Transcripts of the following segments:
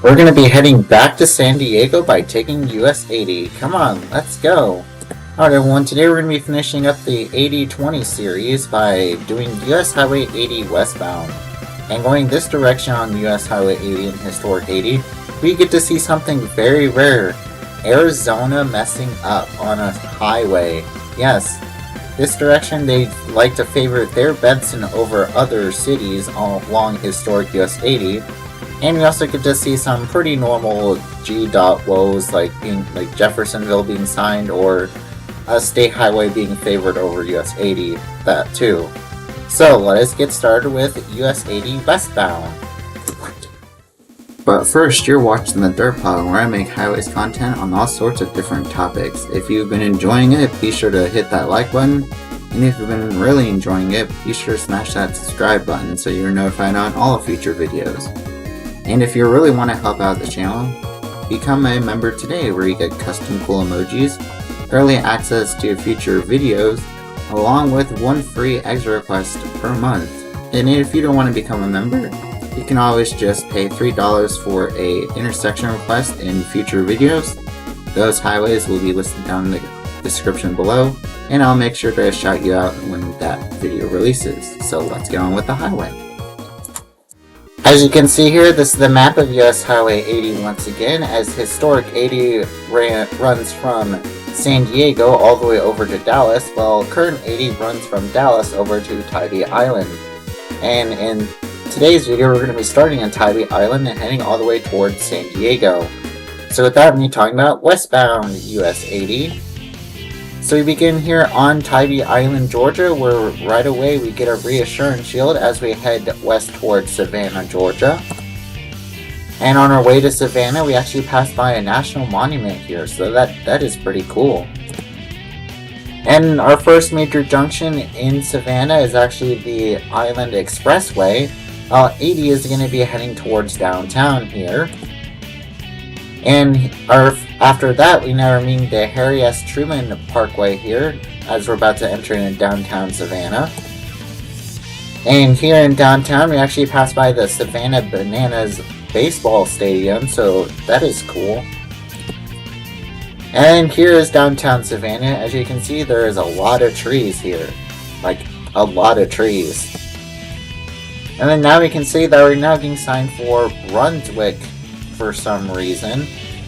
We're going to be heading back to San Diego by taking US 80. Come on, let's go. Alright everyone, today we're going to be finishing up the 80-20 series by doing US Highway 80 westbound. And going this direction on US Highway 80 and Historic 80, we get to see something very rare. Arizona messing up on a highway. Yes, this direction they like to favor their Benson over other cities along Historic US 80. And we also get to see some pretty normal GDOT woes like Jeffersonville being signed or a state highway being favored over US 80, that too. So let us get started with US 80 westbound. But first, you're watching TheDerpHog, where I make highways content on all sorts of different topics. If you've been enjoying it, be sure to hit that like button. And if you've been really enjoying it, be sure to smash that subscribe button so you're notified on all future videos. And if you really want to help out the channel, become a member today where you get custom cool emojis, early access to future videos, along with one free extra request per month. And if you don't want to become a member, you can always just pay $3 for a intersection request in future videos. Those highways will be listed down in the description below, and I'll make sure to shout you out when that video releases. So let's get on with the highway. As you can see here, this is the map of US Highway 80 once again, as Historic 80 runs from San Diego all the way over to Dallas, while current 80 runs from Dallas over to Tybee Island. And in today's video, we're going to be starting in Tybee Island and heading all the way towards San Diego. So with that, we're talking about westbound US 80. So we begin here on Tybee Island, Georgia, where right away we get a reassurance shield as we head west towards Savannah, Georgia. And on our way to Savannah, we actually pass by a national monument here, so that is pretty cool. And our first major junction in Savannah is actually the Island Expressway. 80 is going to be heading towards downtown here. And after that, we now are meeting the Harry S. Truman Parkway here, as we're about to enter into downtown Savannah. And here in downtown, we actually pass by the Savannah Bananas baseball stadium, so that is cool. And here is downtown Savannah. As you can see, there is a lot of trees here. Like, a lot of trees. And then now we can see that we're now getting signed for Brunswick for some reason,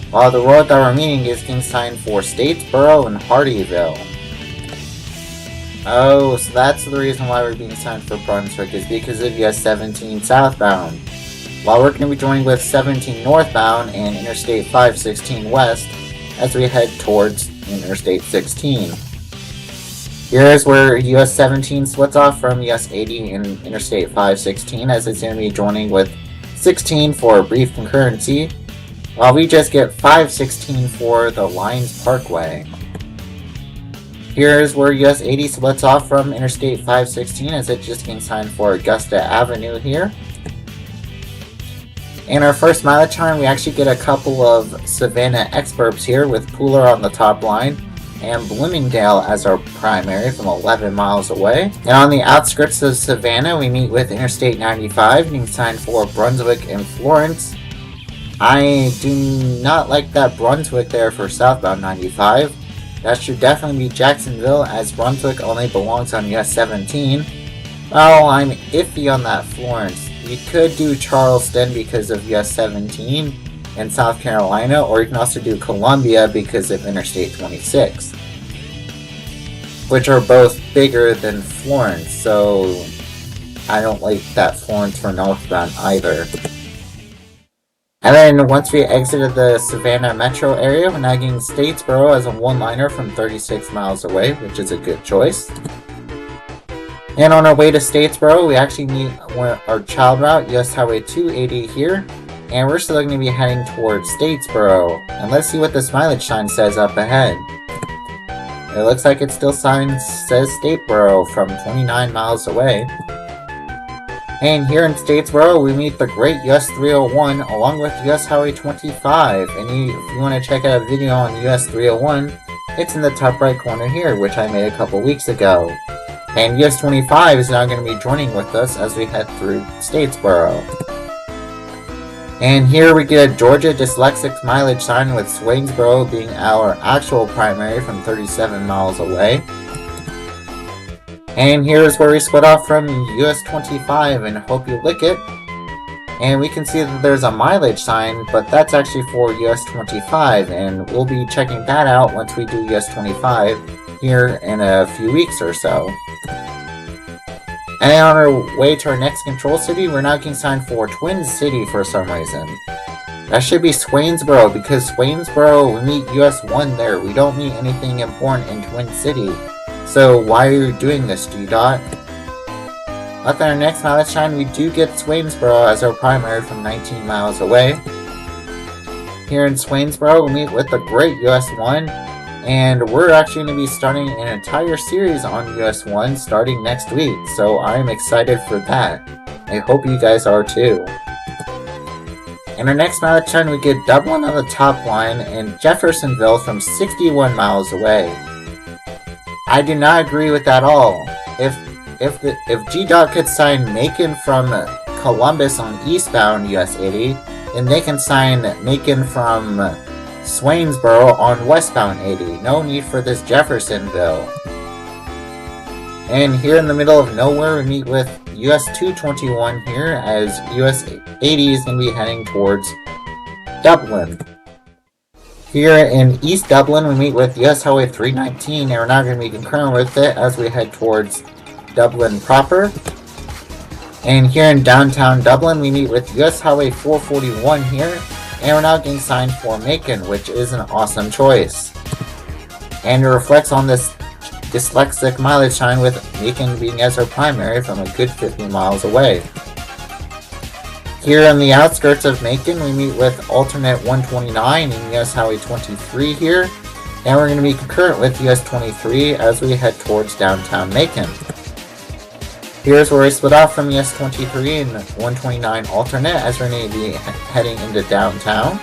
while the road that we're meeting is getting signed for Statesboro and Hardyville. Oh, so that's the reason why we're being signed for Brunswick, is because of US 17 southbound. While we're going to be joining with 17 northbound and Interstate 516 west as we head towards Interstate 16. Here's where US 17 splits off from US 80 and Interstate 516, as it's going to be joining with 16 for a brief concurrency, while we just get 516 for the Lines Parkway. Here's where US 80 splits off from Interstate 516, as it's just getting signed for Augusta Avenue here. In our first mileage time, we actually get a couple of Savannah exurbs here with Pooler on the top line and Bloomingdale as our primary from 11 miles away. And on the outskirts of Savannah, we meet with Interstate 95 being signed for Brunswick and Florence. I do not like that Brunswick there for southbound 95. That should definitely be Jacksonville, as Brunswick only belongs on US 17. Well, I'm iffy on that Florence. You could do Charleston because of US 17 and South Carolina, or you can also do Columbia because of Interstate 26, which are both bigger than Florence, so I don't like that Florence for northbound either. And then once we exited the Savannah metro area, we're now getting Statesboro as a one-liner from 36 miles away, which is a good choice. And on our way to Statesboro, we actually meet our child route, US Highway 280 here, and we're still going to be heading towards Statesboro. And let's see what this mileage sign says up ahead. It looks like it still says Statesboro from 29 miles away. And here in Statesboro, we meet the great US 301 along with US Highway 25. And if you want to check out a video on US 301, it's in the top right corner here, which I made a couple weeks ago. And US 25 is now going to be joining with us as we head through Statesboro. And here we get a Georgia dyslexic mileage sign with Swainsboro being our actual primary from 37 miles away. And here is where we split off from US 25 and Hope You Lick It. And we can see that there's a mileage sign, but that's actually for US 25, and we'll be checking that out once we do US 25 here in a few weeks or so. And on our way to our next control city, we're now getting signed for Twin City for some reason. That should be Swainsboro, because Swainsboro, we meet US 1 there. We don't meet anything important in Twin City. So why are you doing this, GDOT? After our next mileage sign, we do get Swainsboro as our primary from 19 miles away. Here in Swainsboro, we meet with the great US 1, and we're actually going to be starting an entire series on US 1 starting next week, so I'm excited for that. I hope you guys are too. In our next mileage sign, we get Dublin on the top line and Jeffersonville from 61 miles away. I do not agree with that at all. If GDOT could sign Macon from Columbus on eastbound US 80, then they can sign Macon from Swainsboro on westbound 80. No need for this Jeffersonville. And here in the middle of nowhere, we meet with US 221 here, as US 80 is going to be heading towards Dublin. Here in East Dublin, we meet with US Highway 319, and we're not going to be concurrent with it as we head towards Dublin proper. And here in downtown Dublin, we meet with US Highway 441 here, and we're now getting signed for Macon, which is an awesome choice. And it reflects on this dyslexic mileage sign with Macon being as our primary from a good 50 miles away. Here on the outskirts of Macon, we meet with alternate 129 and US Highway 23 here, and we're going to be concurrent with US 23 as we head towards downtown Macon. Here's where we split off from US 23 and 129 alternate as we're going to be heading into downtown.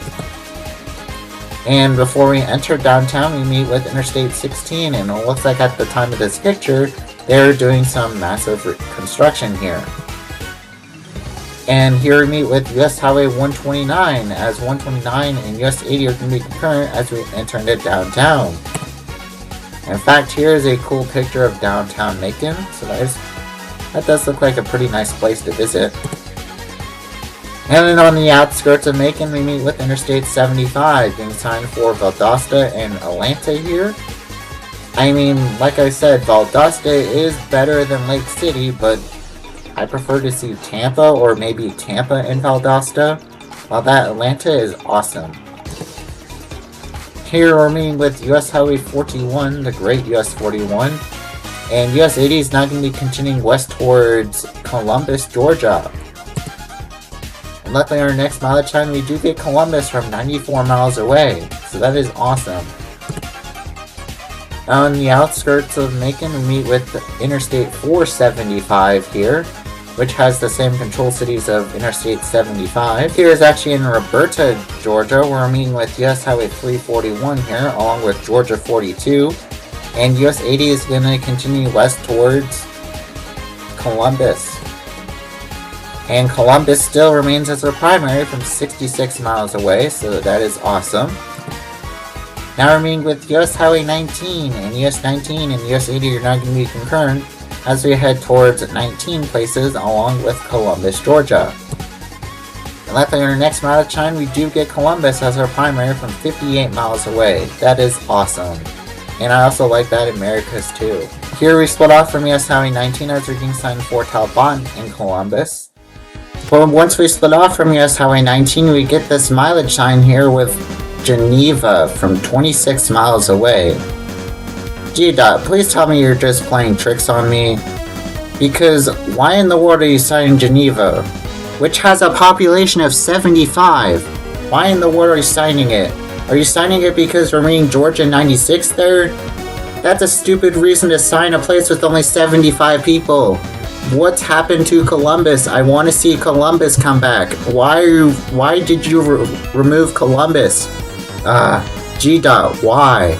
And before we enter downtown, we meet with Interstate 16, and it looks like at the time of this picture, they're doing some massive construction here. And here we meet with US Highway 129, as 129 and US 80 are going to be concurrent as we enter into downtown. In fact, here is a cool picture of downtown Macon, so that does look like a pretty nice place to visit. And then on the outskirts of Macon, we meet with Interstate 75, being signed for Valdosta and Atlanta here. I mean, like I said, Valdosta is better than Lake City, but I prefer to see Tampa, or maybe Tampa and Valdosta, while that Atlanta is awesome. Here we're meeting with US Highway 41, the great US 41, and US 80 is now going to be continuing west towards Columbus, Georgia. And luckily on our next mileage sign, we do get Columbus from 94 miles away, so that is awesome. On the outskirts of Macon, we meet with Interstate 475 here, which has the same control cities of Interstate 75. Here is actually in Roberta, Georgia, where we're meeting with US Highway 341 here, along with Georgia 42. And US 80 is going to continue west towards Columbus. And Columbus still remains as our primary from 66 miles away, so that is awesome. Now we're meeting with US Highway 19, and US 19 and US 80 are now going to be concurrent as we head towards 19 places along with Columbus, Georgia. And luckily on our next mileage sign, we do get Columbus as our primary from 58 miles away. That is awesome. And I also like that in Americas too. Here we split off from US Highway 19 as we're getting signed for Talbot in Columbus. But once we split off from US Highway 19, we get this mileage sign here with Geneva from 26 miles away. GDOT, please tell me you're just playing tricks on me. Because why in the world are you signing Geneva, which has a population of 75? Why in the world are you signing it? Are you signing it because we're meeting Georgia 96 there? That's a stupid reason to sign a place with only 75 people. What's happened to Columbus? I want to see Columbus come back. Why did you remove Columbus? GDOT, why?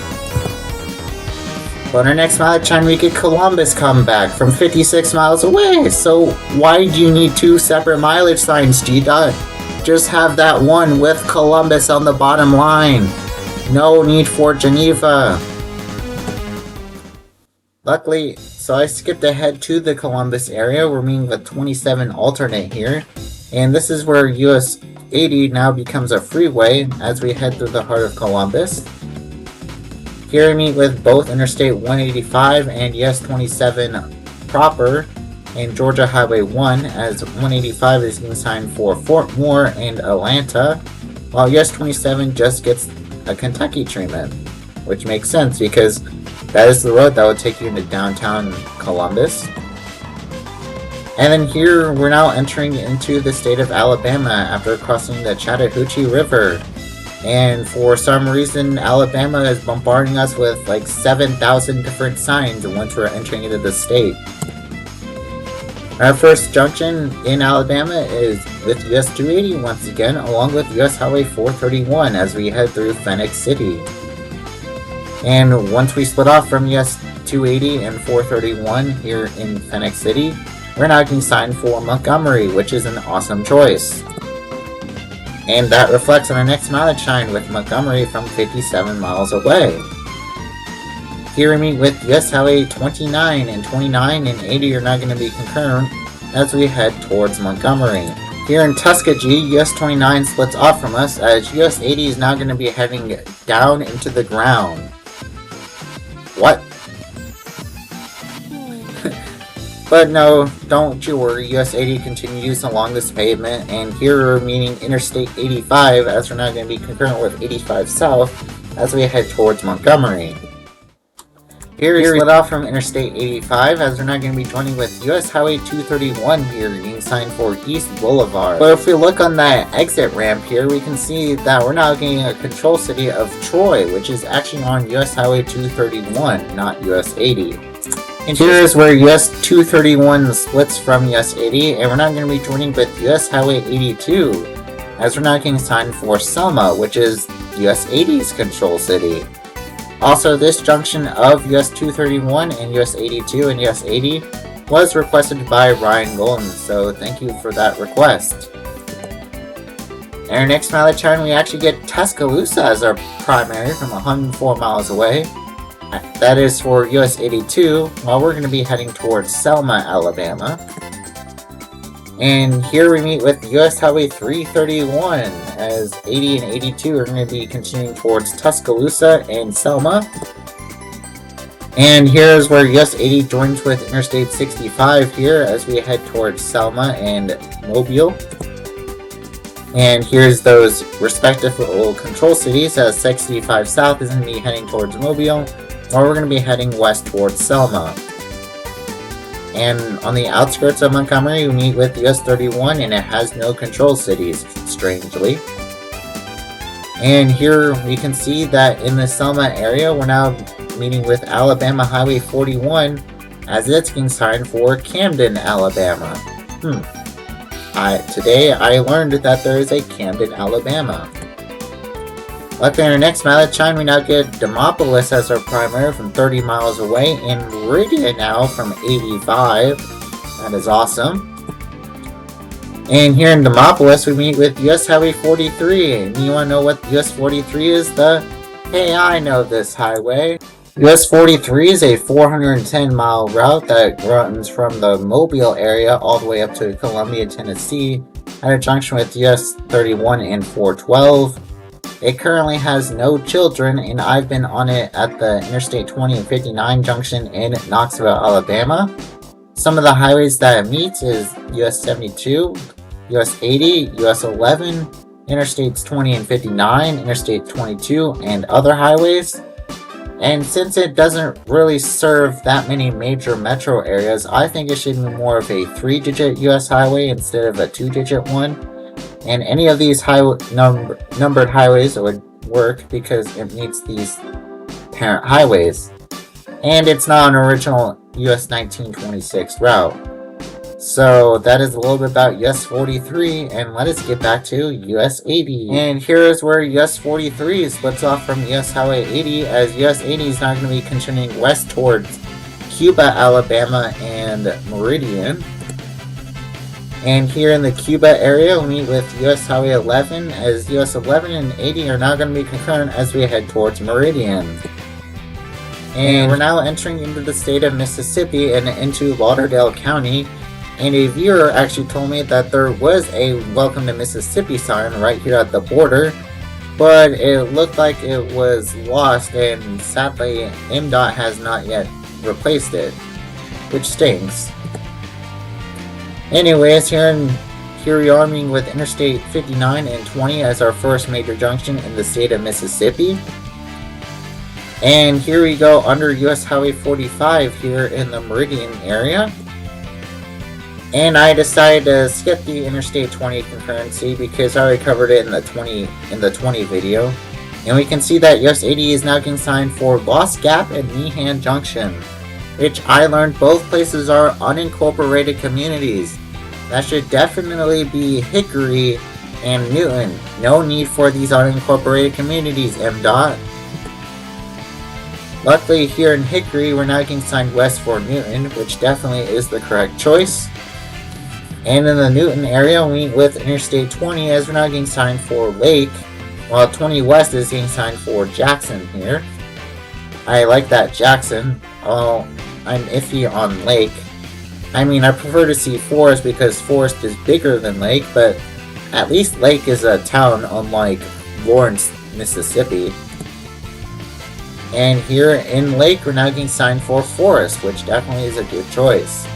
But on our next mileage sign, we get Columbus come back from 56 miles away. So why do you need two separate mileage signs, GDOT? just have that one with Columbus on the bottom line. No need for Geneva. Luckily, so I skipped ahead to the Columbus area. We're meeting the 27 alternate here. And this is where US 80 now becomes a freeway as we head through the heart of Columbus. Here we meet with both Interstate 185 and US 27 proper, and Georgia Highway 1, as 185 is being signed for Fort Moore and Atlanta, while US 27 just gets a Kentucky treatment, which makes sense because that is the road that would take you into downtown Columbus. And then here we're now entering into the state of Alabama after crossing the Chattahoochee River. And for some reason, Alabama is bombarding us with like 7,000 different signs once we're entering into the state. Our first junction in Alabama is with US 280 once again, along with US Highway 431 as we head through Phoenix City. And once we split off from US 280 and 431 here in Phoenix City, we're now getting signed for Montgomery, which is an awesome choice. And that reflects on our next mileage sign with Montgomery from 57 miles away. Here we meet with US Highway 29, and 29 and 80 are now going to be concurrent as we head towards Montgomery. Here in Tuskegee, US 29 splits off from us as US 80 is now going to be heading down into the ground. What? But no, don't you worry, US 80 continues along this pavement, and here we're meeting Interstate 85 as we're now going to be concurrent with 85 South as we head towards Montgomery. Here we split off from Interstate 85 as we're now going to be joining with US Highway 231 here being signed for East Boulevard. But if we look on that exit ramp here, we can see that we're now getting a control city of Troy, which is actually on US Highway 231, not US 80. And here is where US 231 splits from US 80, and we're now going to be joining with US Highway 82 as we're now getting signed for Selma, which is US 80's control city. Also, this junction of US 231 and US 82 and US 80 was requested by Ryan Golden, so thank you for that request. In our next mileage chart, we actually get Tuscaloosa as our primary from 104 miles away. That is for US 82, while we're going to be heading towards Selma, Alabama. And here we meet with US Highway 331, as 80 and 82 are going to be continuing towards Tuscaloosa and Selma. And here is where US 80 joins with Interstate 65 here as we head towards Selma and Mobile. And here's those respective little control cities, as 65 South is going to be heading towards Mobile, while we're going to be heading west towards Selma. And on the outskirts of Montgomery, we meet with US 31, and it has no control cities, strangely. And here we can see that in the Selma area, we're now meeting with Alabama Highway 41, as it's being signed for Camden, Alabama. Today I learned that there is a Camden, Alabama. Luckily, in our next mileage chime, we now get Demopolis as our primary from 30 miles away, and Meridian now from 85. That is awesome. And here in Demopolis, we meet with US Highway 43. And you want to know what US 43 is? Hey, I know this highway. US 43 is a 410-mile route that runs from the Mobile area all the way up to Columbia, Tennessee, at a junction with US 31 and 412. It currently has no children, and I've been on it at the Interstate 20 and 59 junction in Knoxville, Alabama. Some of the highways that it meets is US 72, US 80, US 11, Interstates 20 and 59, Interstate 22, and other highways. And since it doesn't really serve that many major metro areas, I think it should be more of a 3-digit US highway instead of a 2-digit one. And any of these numbered highways would work because it meets these parent highways. And it's not an original US 1926 route. So that is a little bit about US 43, and let us get back to US 80. And here is where US 43 splits off from US Highway 80, as US 80 is now going to be continuing west towards Cuba, Alabama, and Meridian. And here in the Cuba area, we meet with US Highway 11, as US 11 and 80 are now going to be concurrent as we head towards Meridian. And we're now entering into the state of Mississippi and into Lauderdale County. And a viewer actually told me that there was a Welcome to Mississippi sign right here at the border, but it looked like it was lost, and sadly AZDOT has not yet replaced it, which stinks. Anyways, here we are meeting with Interstate 59 and 20 as our first major junction in the state of Mississippi. And here we go under US Highway 45 here in the Meridian area. And I decided to skip the Interstate 20 concurrency because I already covered it in the 20 video. And we can see that US 80 is now getting signed for Lost Gap and Meehan Junction, which I learned both places are unincorporated communities. That should definitely be Hickory and Newton. No need for these unincorporated communities, AZDOT. Luckily here in Hickory, we're now getting signed west for Newton, which definitely is the correct choice. And in the Newton area, we meet with Interstate 20 as we're now getting signed for Lake, while 20 West is getting signed for Jackson here. I like that Jackson. Oh, I'm iffy on Lake. I mean, I prefer to see Forest because Forest is bigger than Lake, but at least Lake is a town unlike Lawrence, Mississippi. And here in Lake, we're now getting signed for Forest, which definitely is a good choice.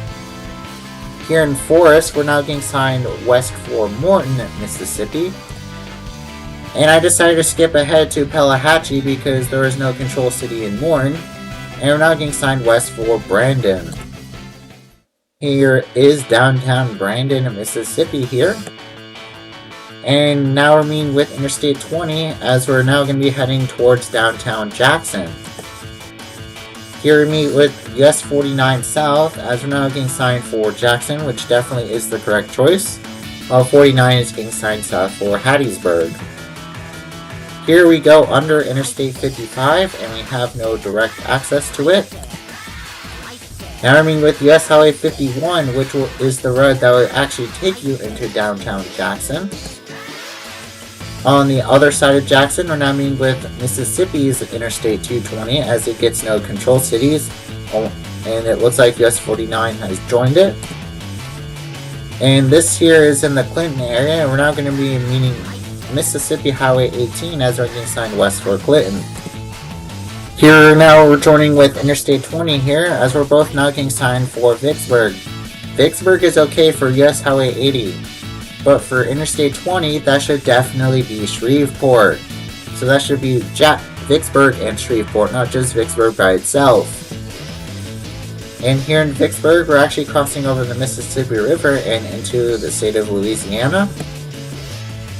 Here in Forest, we're now getting signed west for Morton, Mississippi. And I decided to skip ahead to Pelahatchie because there is no control city in Morton. And we're now getting signed west for Brandon. Here is downtown Brandon, Mississippi here. And now we're meeting with Interstate 20 as we're now going to be heading towards downtown Jackson. Here we meet with US 49 South as we're now getting signed for Jackson, which definitely is the correct choice, while 49 is getting signed south for Hattiesburg. Here we go under Interstate 55 and we have no direct access to it. Now we're meeting with US Highway 51, which is the road that will actually take you into downtown Jackson. On the other side of Jackson, we're now meeting with Mississippi's Interstate 220 as it gets no control cities, and it looks like US 49 has joined it. And this here is in the Clinton area, and we're now going to be meeting Mississippi Highway 18 as we're getting signed west for Clinton. Here now we're joining with Interstate 20 here as we're both now getting signed for Vicksburg. Vicksburg is okay for US Highway 80. But for Interstate 20, that should definitely be Shreveport. So that should be Vicksburg and Shreveport, not just Vicksburg by itself. And here in Vicksburg, we're actually crossing over the Mississippi River and into the state of Louisiana.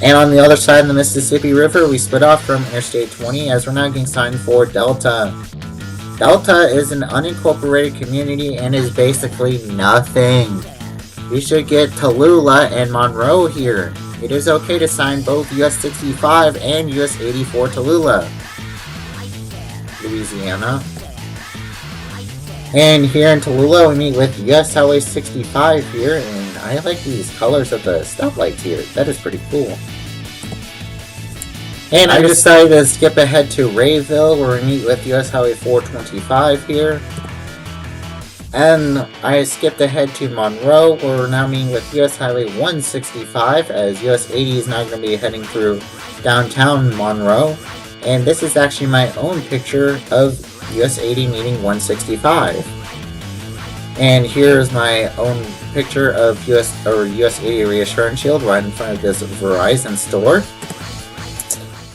And on the other side of the Mississippi River, we split off from Interstate 20 as we're now getting signed for Delta. Delta is an unincorporated community and is basically nothing. We should get Tallulah and Monroe here. It is okay to sign both US 65 and US 80 for Tallulah, Louisiana. And here in Tallulah, we meet with US Highway 65 here, and I like these colors of the stoplights here. That is pretty cool. And I decided to skip ahead to Rayville, where we meet with US Highway 425 here. And I skipped ahead to Monroe, where we're now meeting with US Highway 165, as US 80 is now going to be heading through downtown Monroe. And this is actually my own picture of US 80 meeting 165. And here's my own picture of US 80 reassurance shield right in front of this Verizon store.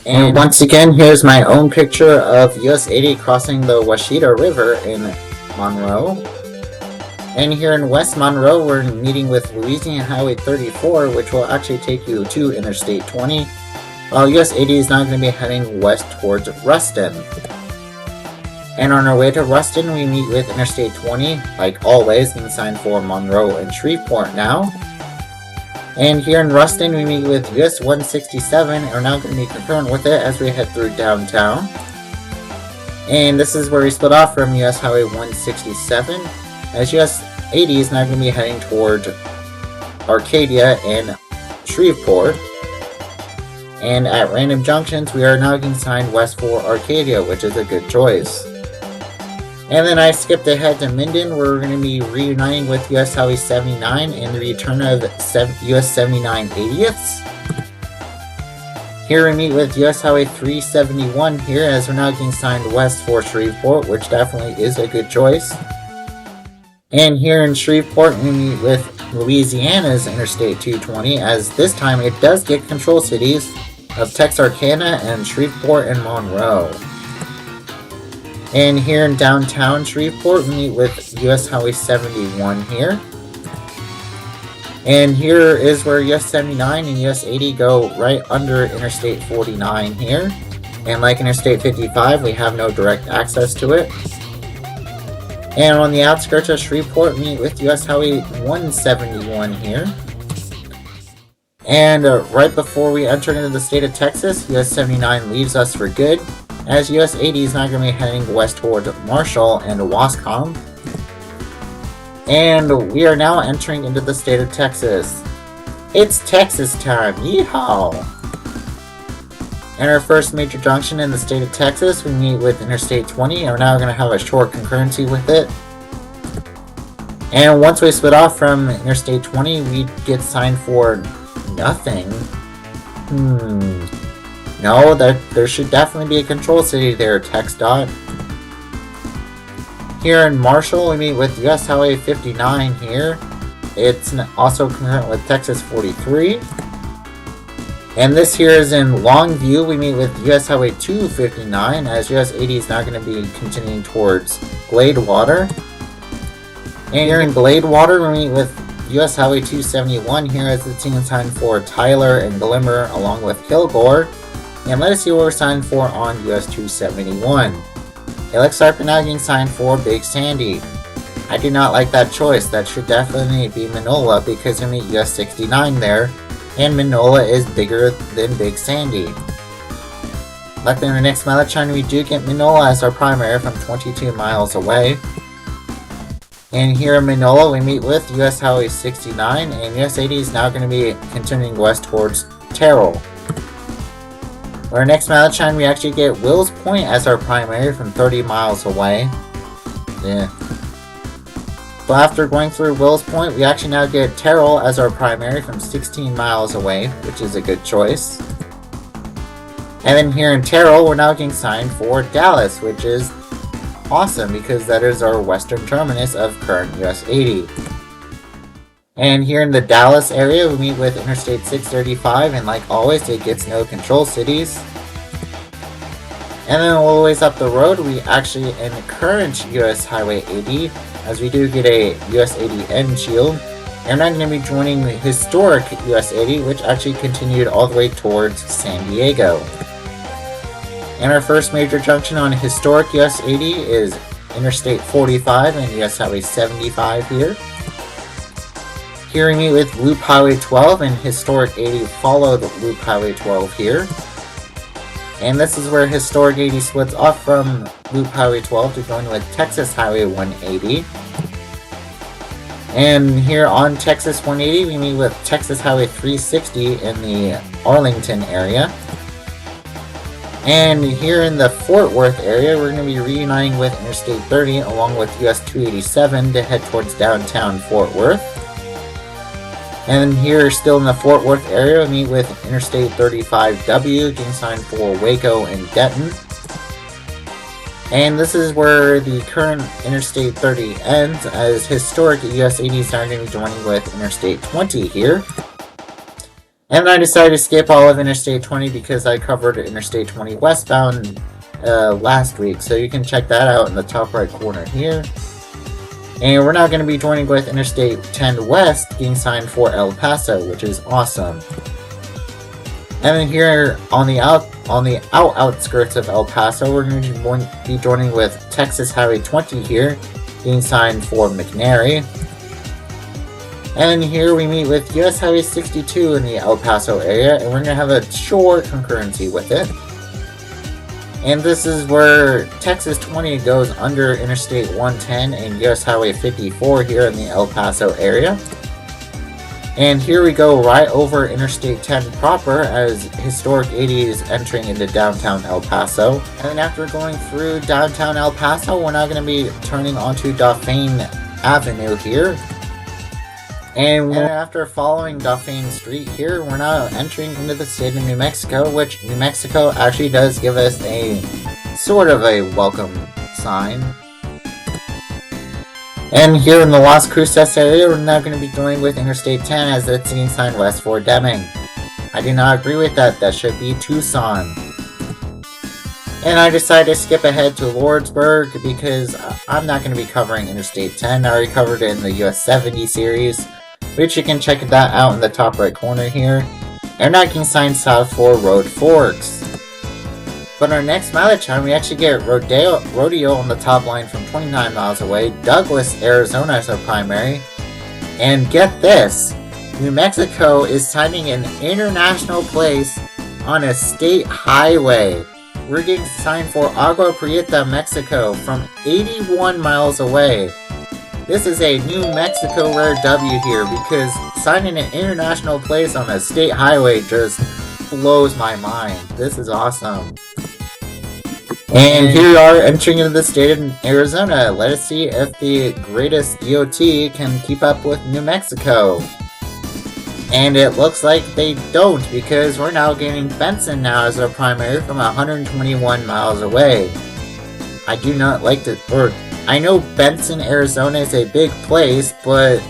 And once again, here's my own picture of US 80 crossing the Washita River in Monroe. And here in West Monroe, we're meeting with Louisiana Highway 34, which will actually take you to Interstate 20, while US 80 is now going to be heading west towards Ruston. And on our way to Ruston, we meet with Interstate 20, like always, being signed for Monroe and Shreveport now. And here in Ruston, we meet with US 167, and we're now going to be concurrent with it as we head through downtown. And this is where we split off from US Highway 167, as US 80 is now going to be heading toward Arcadia, and Shreveport. And at random junctions, we are now getting signed west for Arcadia, which is a good choice. And then I skipped ahead to Minden, where we're going to be reuniting with US Highway 79 and the return of US 79 80ths. Here we meet with US Highway 371 here, as we're now getting signed west for Shreveport, which definitely is a good choice. And here in Shreveport, we meet with Louisiana's Interstate 220, as this time it does get control cities of Texarkana and Shreveport and Monroe. And here in downtown Shreveport, we meet with US Highway 71 here. And here is where US 79 and US 80 go right under Interstate 49 here. And like Interstate 55, we have no direct access to it. And on the outskirts of Shreveport, we meet with US Highway 171 here. And right before we enter into the state of Texas, US 79 leaves us for good, as US 80 is now going to be heading west toward Marshall and Wascom. And we are now entering into the state of Texas. It's Texas time, yeehaw! In our first major junction in the state of Texas, we meet with Interstate 20, and we're now going to have a short concurrency with it. And once we split off from Interstate 20, we get signed for nothing. No, there should definitely be a control city there, TxDOT. Here in Marshall, we meet with US Highway 59 here. It's also concurrent with Texas 43. And this here is in Longview. We meet with US Highway 259, as US 80 is now going to be continuing towards Gladewater. And here in Gladewater, we meet with US Highway 271 here, as it's being signed for Tyler and Glimmer along with Kilgore. And let us see what we're signed for on US 271. It looks like we're now getting signed for Big Sandy. I do not like that choice. That should definitely be Minola, because we meet US 69 there, and Minola is bigger than Big Sandy. Luckily in our next mileage chart, we do get Minola as our primary from 22 miles away. And here in Minola, we meet with US Highway 69, and US 80 is now going to be continuing west towards Terrell. For our next mileage chart, we actually get Wills Point as our primary from 30 miles away. Yeah. But after going through Wills Point, we actually now get Terrell as our primary from 16 miles away, which is a good choice. And then here in Terrell, we're now getting signed for Dallas, which is awesome because that is our western terminus of current US 80. And here in the Dallas area, we meet with Interstate 635, and like always, it gets no control cities. And then all the ways up the road, we actually in current US Highway 80, as we do get a US 80 end shield, and we're not going to be joining the historic US 80, which actually continued all the way towards San Diego. And our first major junction on historic US 80 is Interstate 45 and US Highway 75 here. Here we meet with Loop Highway 12, and Historic 80 followed Loop Highway 12 here. And this is where Historic 80 splits off from Loop Highway 12 to join with Texas Highway 180. And here on Texas 180, we meet with Texas Highway 360 in the Arlington area. And here in the Fort Worth area, we're going to be reuniting with Interstate 30 along with US 287 to head towards downtown Fort Worth. And here, still in the Fort Worth area, we meet with Interstate 35W, getting signed for Waco and Denton. And this is where the current Interstate 30 ends, as historic US 80s are going to be joining with Interstate 20 here. And I decided to skip all of Interstate 20 because I covered Interstate 20 westbound last week, so you can check that out in the top right corner here. And we're now going to be joining with Interstate 10 West, getting signed for El Paso, which is awesome. And then here on the outskirts of El Paso, we're going to be joining with Texas Highway 20 here, getting signed for McNary. And then here we meet with US Highway 62 in the El Paso area, and we're going to have a short concurrency with it. And this is where Texas 20 goes under Interstate 110 and US Highway 54 here in the El Paso area. And here we go right over Interstate 10 proper as Historic 80 is entering into downtown El Paso. And then after going through downtown El Paso, we're now going to be turning onto Dauphin Avenue here. And after following Dauphin Street here, we're now entering into the state of New Mexico, which New Mexico actually does give us a sort of a welcome sign. And here in the Las Cruces area, we're now going to be going with Interstate 10 as the scene sign west for Deming. I do not agree with that. That should be Tucson. And I decided to skip ahead to Lordsburg because I'm not going to be covering Interstate 10. I already covered it in the US 70 series, which you can check that out in the top right corner here. And now getting signed south for Road Forks. But our next mileage time, we actually get Rodeo on the top line from 29 miles away, Douglas, Arizona as our primary. And get this, New Mexico is signing an international place on a state highway. We're getting signed for Agua Prieta, Mexico from 81 miles away. This is a New Mexico rare W here because signing an international place on a state highway just blows my mind. This is awesome. And here we are entering into the state of Arizona. Let us see if the greatest DOT can keep up with New Mexico. And it looks like they don't because we're now getting Benson now as our primary from 121 miles away. I do not like to, I know Benson, Arizona is a big place, but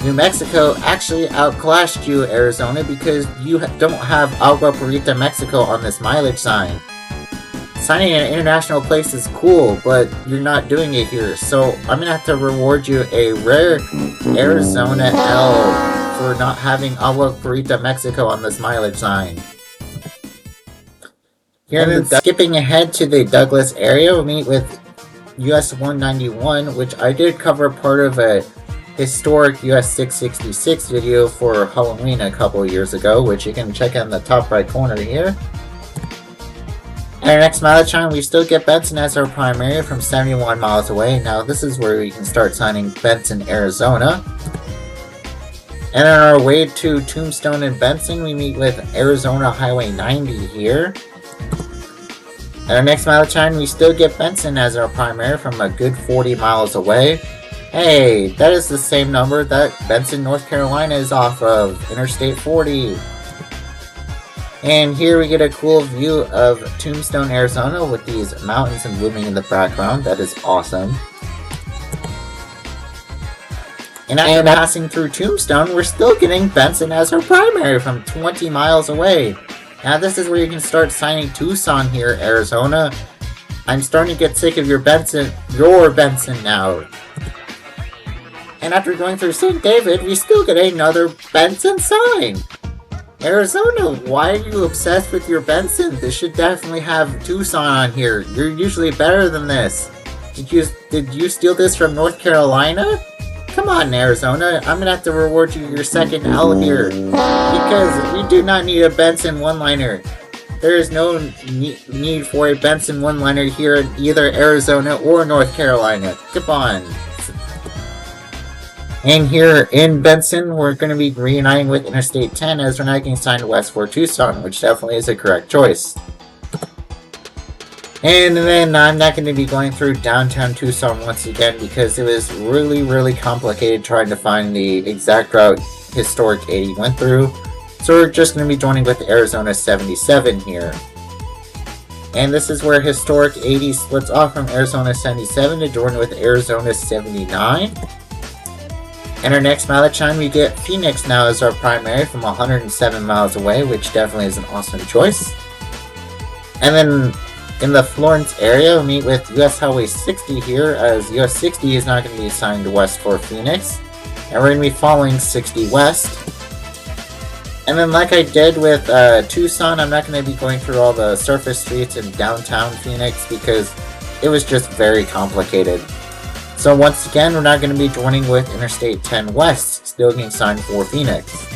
New Mexico actually outclassed you, Arizona, because you don't have Agua Prieta, Mexico on this mileage sign. Signing an international place is cool, but you're not doing it here, so I'm gonna have to reward you a rare Arizona L for not having Agua Prieta, Mexico on this mileage sign. Here, skipping ahead to the Douglas area, we'll meet with US 191, which I did cover part of a historic US 666 video for Halloween a couple years ago, which you can check in the top right corner here. And our next mileage time, we still get Benson as our primary from 71 miles away. Now this is where we can start signing Benson, Arizona. And on our way to Tombstone and Benson, we meet with Arizona Highway 90 here. And our next mileage time, we still get Benson as our primary from a good 40 miles away. Hey, that is the same number that Benson, North Carolina is off of, Interstate 40. And here we get a cool view of Tombstone, Arizona with these mountains and looming in the background. That is awesome. And after passing through Tombstone, we're still getting Benson as our primary from 20 miles away. Now this is where you can start signing Tucson here, Arizona. I'm starting to get sick of your Benson now. And after going through St. David, we still get another Benson sign. Arizona, why are you obsessed with your Benson? This should definitely have Tucson on here. You're usually better than this. Did you steal this from North Carolina? Come on, Arizona. I'm gonna have to reward you your second L here. Because we do not need a Benson one-liner. There is no need for a Benson one-liner here in either Arizona or North Carolina. Come on. And here in Benson, we're going to be reuniting with Interstate 10 as we're now getting signed west for Tucson, which definitely is a correct choice. And then I'm not going to be going through downtown Tucson once again because it was really complicated trying to find the exact route Historic 80 went through. So we're just going to be joining with Arizona 77 here. And this is where Historic 80 splits off from Arizona 77 to join with Arizona 79. And our next mileage time, we get Phoenix now as our primary from 107 miles away, which definitely is an awesome choice. And then in the Florence area, we meet with US Highway 60 here, as US 60 is not going to be assigned west for Phoenix. And we're going to be following 60 west. And then like I did with Tucson, I'm not going to be going through all the surface streets in downtown Phoenix because it was just very complicated. So once again, we're not going to be joining with Interstate 10 West, still getting signed for Phoenix.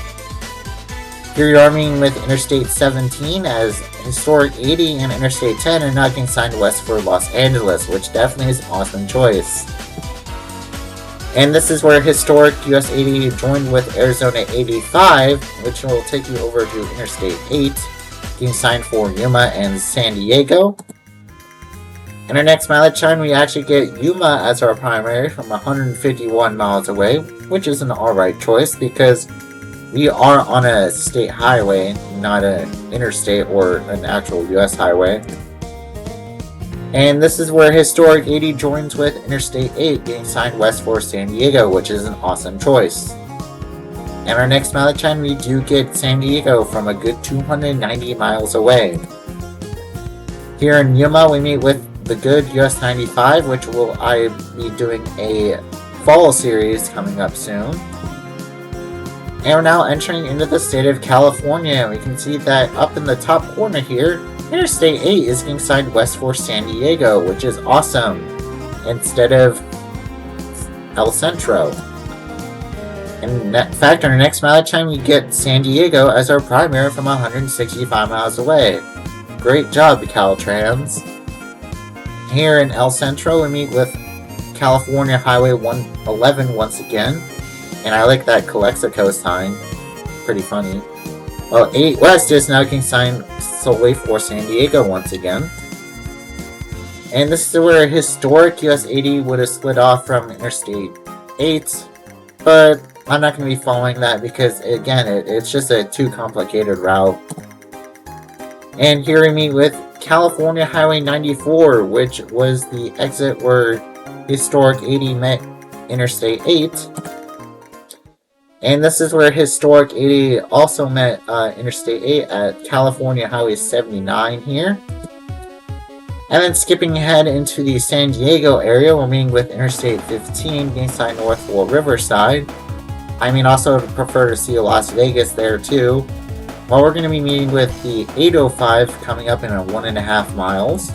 Here you are meeting with Interstate 17 as Historic 80 and Interstate 10 are not getting signed west for Los Angeles, which definitely is an awesome choice. And this is where historic US 80 joined with Arizona 85, which will take you over to Interstate 8, getting signed for Yuma and San Diego. In our next mileage chime, we actually get Yuma as our primary from 151 miles away, which is an alright choice because we are on a state highway, not an interstate or an actual US highway. And this is where historic 80 joins with Interstate 8, getting signed west for San Diego, which is an awesome choice. And our next mileage chime, we do get San Diego from a good 290 miles away. Here in Yuma, we meet with the good US 95, which will I be doing a fall series coming up soon. And we're now entering into the state of California. We can see that up in the top corner here, Interstate 8 is getting signed west for San Diego, which is awesome, instead of El Centro. In fact, on our next mileage time, we get San Diego as our primary from 165 miles away. Great job, Caltrans. Here in El Centro, we meet with California Highway 111 once again, and I like that Calexico sign. Pretty funny. Well, 8 West is now getting signed solely for San Diego once again. And this is where historic US 80 would have split off from Interstate 8, but I'm not going to be following that because, again, it's just a too complicated route. And here we meet with California Highway 94, which was the exit where historic 80 met Interstate 8. And this is where historic 80 also met Interstate 8 at California Highway 79 here. And then skipping ahead into the San Diego area, we're meeting with Interstate 15, getting signed north for Riverside. I mean, also prefer to see Las Vegas there too. Well, we're going to be meeting with the 805 coming up in 1.5 miles.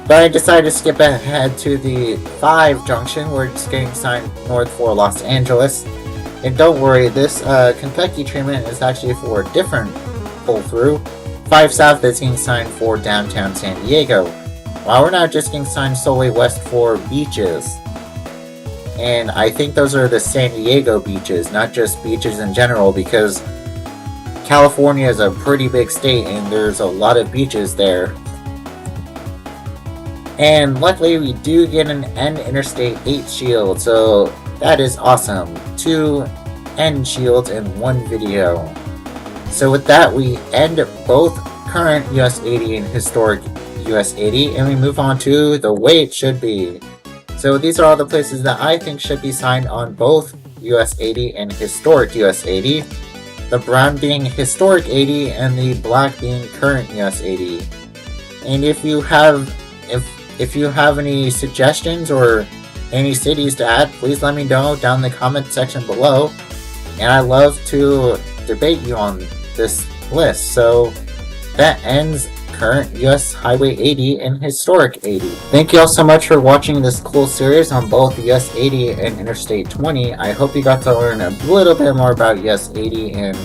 But I decided to skip ahead to the 5 junction. We're just getting signed north for Los Angeles. And don't worry, this Kentucky treatment is actually for a different pull-through. 5 South is getting signed for downtown San Diego. While we're now just getting signed solely west for beaches. And I think those are the San Diego beaches, not just beaches in general, because California is a pretty big state and there's a lot of beaches there. And luckily we do get an end Interstate 8 shield, so that is awesome. 2 end shields in one video. So with that, we end both current US 80 and historic US 80, and we move on to the way it should be. So these are all the places that I think should be signed on both US 80 and historic US 80. The brown being historic 80 and the black being current US 80. And if you have any suggestions or any cities to add, please let me know down in the comment section below. And I love to debate you on this list. So that ends current US Highway 80 and historic 80. Thank you all so much for watching this cool series on both US 80 and Interstate 20. I hope you got to learn a little bit more about US 80 and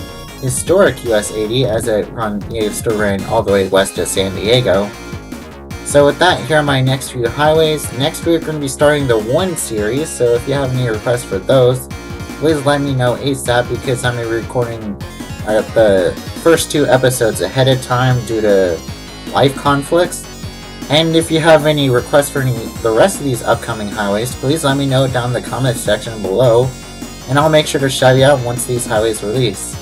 historic US 80 as it used to run all the way west to San Diego. So with that, here are my next few highways. Next week we're going to be starting the 1 series, so if you have any requests for those, please let me know ASAP because I'm recording the first 2 episodes ahead of time due to life conflicts. And if you have any requests for the rest of these upcoming highways, please let me know down in the comment section below, and I'll make sure to shout you out once these highways release.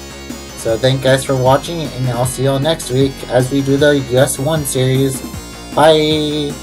So thank you guys for watching, and I'll see you all next week as we do the US 1 series. Bye!